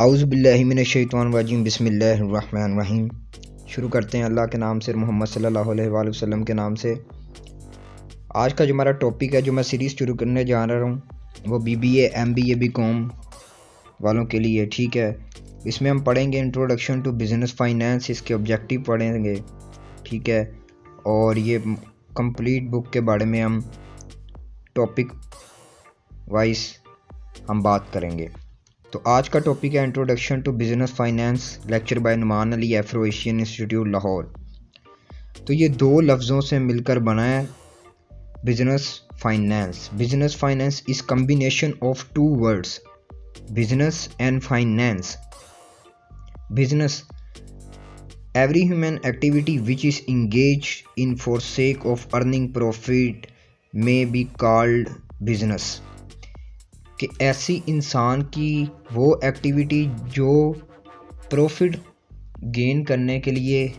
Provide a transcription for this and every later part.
औज़ु बिल्लाहि मिनश्शैतानिर्रजीम बिस्मिल्लाहिर्रहमानिर्रहीम। शुरू करते हैं अल्लाह के नाम से, मोहम्मद सल्लल्लाहु अलैहि वसल्लम के नाम से। आज का जो हमारा टॉपिक है, जो मैं सीरीज़ शुरू करने जा रहा हूँ, वो BBA MBA BCom वालों के लिए, ठीक है। इसमें हम पढ़ेंगे इंट्रोडक्शन टू बिज़नेस फाइनेंस, इसके ऑब्जेक्टिव पढ़ेंगे, ठीक है। और ये कंप्लीट बुक के बारे में हम टॉपिक वाइज हम बात करेंगे। तो आज का टॉपिक है introduction to business finance, lecture by Numan Ali, Afro Asian Institute Lahore. तो ये दो लफ्ज़ों से मिलकर बना है business finance. Business finance is combination of two words, business and finance. Business, every human activity which is engaged in for sake of earning profit may be called business। कि ऐसी इंसान की वो एक्टिविटी जो प्रॉफिट गेन करने के लिए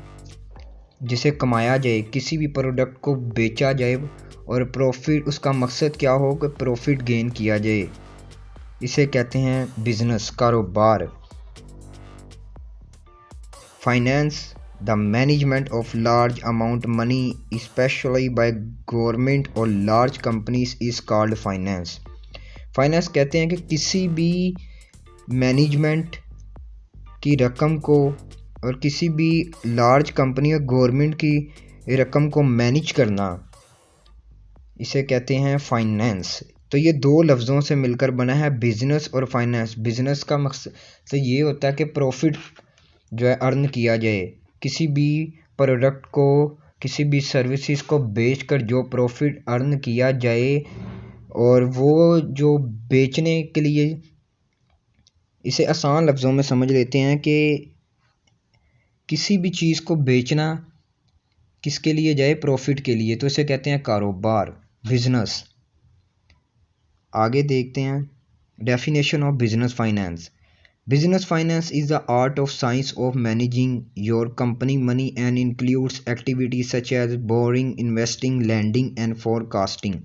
जिसे कमाया जाए, किसी भी प्रोडक्ट को बेचा जाए और प्रॉफिट, उसका मकसद क्या हो कि प्रॉफिट गेन किया जाए, इसे कहते हैं बिजनेस, कारोबार। Finance, the management of large amount money specially by government और large companies is called finance. Finance कहते हैं कि किसी भी मैनेजमेंट की रकम को और किसी भी लार्ज कंपनी और गवर्नमेंट की रकम को मैनेज करना, इसे कहते हैं फाइनेंस। तो ये दो लफ्ज़ों से मिलकर बना है बिज़नेस और फाइनेंस। बिज़नेस का मकसद तो ये होता है कि प्रॉफिट जो है अर्न किया जाए, किसी भी प्रोडक्ट को, किसी भी सर्विसेज को बेचकर जो प्रॉफिट अर्न किया जाए, और वो जो बेचने के लिए, इसे आसान लफ्ज़ों में समझ लेते हैं कि किसी भी चीज़ को बेचना किसके लिए जाए, प्रॉफिट के लिए, तो इसे कहते हैं कारोबार, बिजनेस। आगे देखते हैं definition of business finance. Business finance is the art of science of managing your company money and includes activities such as borrowing, investing, lending and forecasting.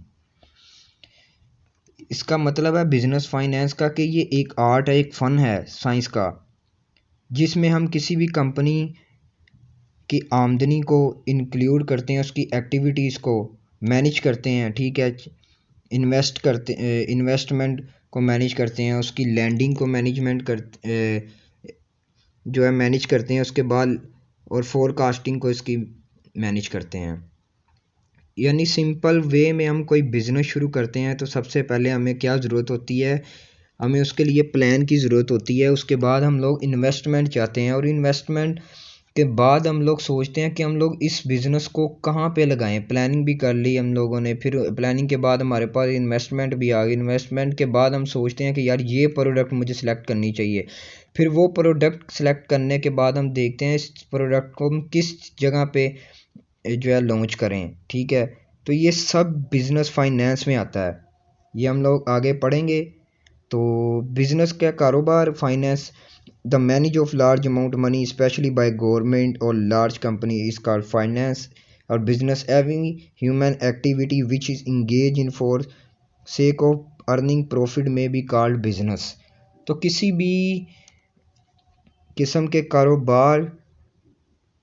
इसका मतलब है बिज़नेस फाइनेंस का कि ये एक आर्ट है, एक फ़न है साइंस का, जिसमें हम किसी भी कंपनी की आमदनी को इंक्लूड करते हैं, उसकी एक्टिविटीज़ को मैनेज करते हैं, ठीक है। इन्वेस्टमेंट को मैनेज करते हैं, उसकी लैंडिंग को जो है मैनेज करते हैं उसके बाद, और फोरकास्टिंग को इसकी मैनेज करते हैं। यानी सिंपल वे में हम कोई बिज़नेस शुरू करते हैं तो सबसे पहले हमें क्या ज़रूरत होती है, हमें उसके लिए प्लान की ज़रूरत होती है। उसके बाद हम लोग इन्वेस्टमेंट चाहते हैं, और इन्वेस्टमेंट के बाद हम लोग सोचते हैं कि हम लोग इस बिज़नेस को कहाँ पे लगाएं। प्लानिंग भी कर ली हम लोगों ने, फिर प्लानिंग के बाद हमारे पास इन्वेस्टमेंट भी आ गई। इन्वेस्टमेंट के बाद हम सोचते हैं कि यार ये प्रोडक्ट मुझे सिलेक्ट करनी चाहिए। फिर वो प्रोडक्ट सेलेक्ट करने के बाद हम देखते हैं इस प्रोडक्ट को हम किस जगह पे जो है लॉन्च करें, ठीक है। तो ये सब बिज़नेस फाइनेंस में आता है, ये हम लोग आगे पढ़ेंगे। तो बिज़नेस का कारोबार, finance, the manage of large amount money specially by government और large company is called finance. और business every human activity which is engage in for sake of earning profit में बी कॉल्ड बिजनेस। तो किसी भी किस्म के कारोबार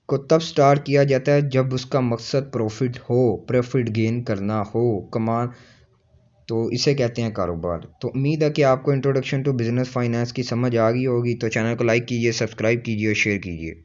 को तब स्टार्ट किया जाता है जब उसका मकसद प्रॉफिट हो, प्रॉफिट गेन करना हो, तो इसे कहते हैं कारोबार। तो उम्मीद है कि आपको इंट्रोडक्शन टू बिज़नेस फाइनेंस की समझ आ गई होगी। तो चैनल को लाइक कीजिए, सब्सक्राइब कीजिए और शेयर कीजिए।